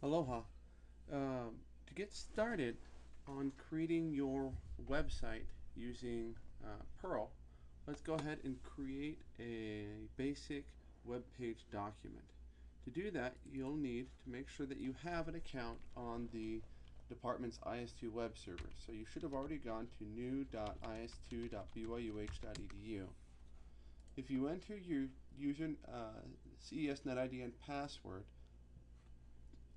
Aloha. To get started on creating your website using Perl, let's go ahead and create a basic web page document. To do that, you'll need to make sure that you have an account on the department's IS2 web server. So you should have already gone to new.is2.byuh.edu. If you enter your user CES net ID and password,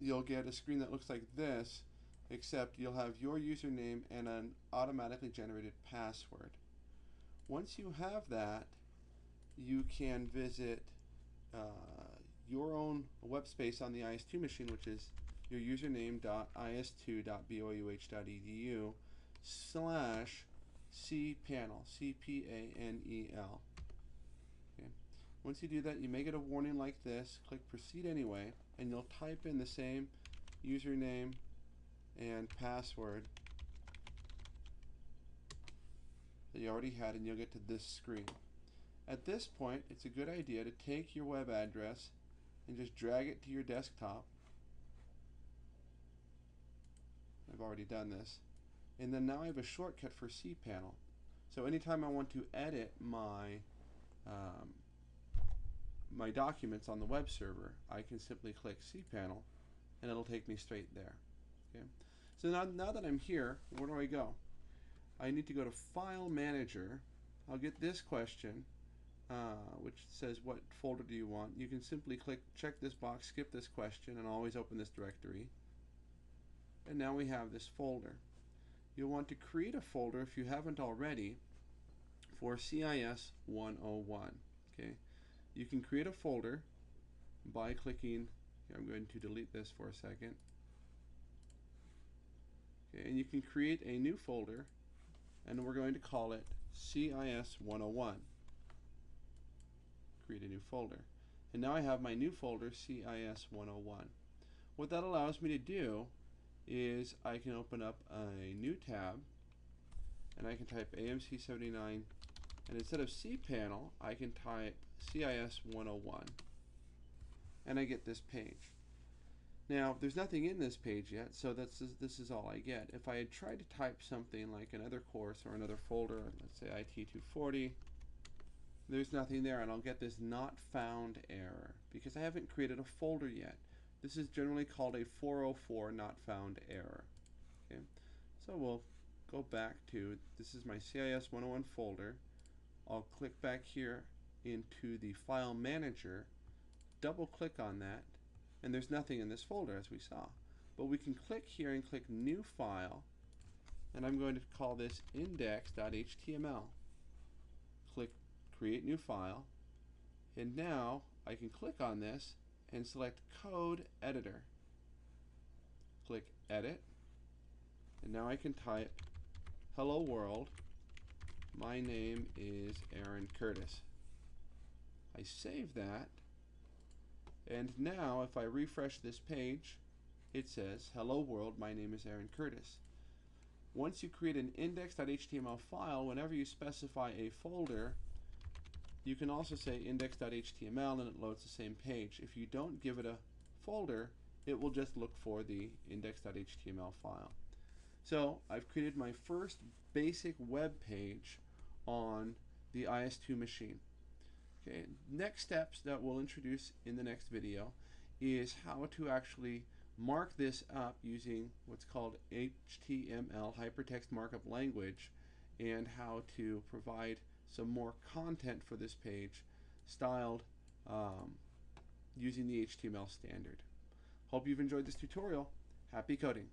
you'll get a screen that looks like this, except you'll have your username and an automatically generated password. Once you have that, you can visit your own web space on the IS2 machine, which is your username.is2.byuh.edu /cpanel, C-P-A-N-E-L. Okay. Once you do that, you may get a warning like this. Click Proceed Anyway, and you'll type in the same username and password that you already had, and you'll get to this screen. At this point, it's a good idea to take your web address and just drag it to your desktop. I've already done this. And then now I have a shortcut for cPanel. So anytime I want to edit my my documents on the web server, I can simply click cPanel and it'll take me straight there. Okay. So now that I'm here, where do I go? I need to go to File Manager. I'll get this question, which says what folder do you want. You can simply check this box, skip this question, and always open this directory. And now we have this folder. You'll want to create a folder, if you haven't already, for CIS101. Okay. You can create a folder by clicking, I'm going to delete this for a second. Okay, and you can create a new folder, and we're going to call it CIS101. Create a new folder. And now I have my new folder, CIS101. What that allows me to do is I can open up a new tab, and I can type AMC79, and instead of cPanel, I can type CIS101, and I get this page. Now, there's nothing in this page yet, so this is all I get. If I had tried to type something like another course or another folder, let's say IT240, there's nothing there, and I'll get this not found error because I haven't created a folder yet. This is generally called a 404 not found error. Okay, so we'll go back to, this is my CIS101 folder. I'll click back here into the File Manager, double click on that, and there's nothing in this folder as we saw. But we can click here and click New File, and I'm going to call this index.html. Click Create New File, and now I can click on this and select Code Editor. Click Edit, and now I can type Hello World, my name is Aaron Curtis. I save that, and now if I refresh this page, it says Hello World, my name is Aaron Curtis. Once you create an index.html file, whenever you specify a folder, you can also say index.html and it loads the same page. If you don't give it a folder, it will just look for the index.html file. So I've created my first basic web page on the IS2 machine. Okay, next steps that we'll introduce in the next video is how to actually mark this up using what's called HTML, hypertext markup language, and how to provide some more content for this page styled using the HTML standard. Hope you've enjoyed this tutorial. Happy coding!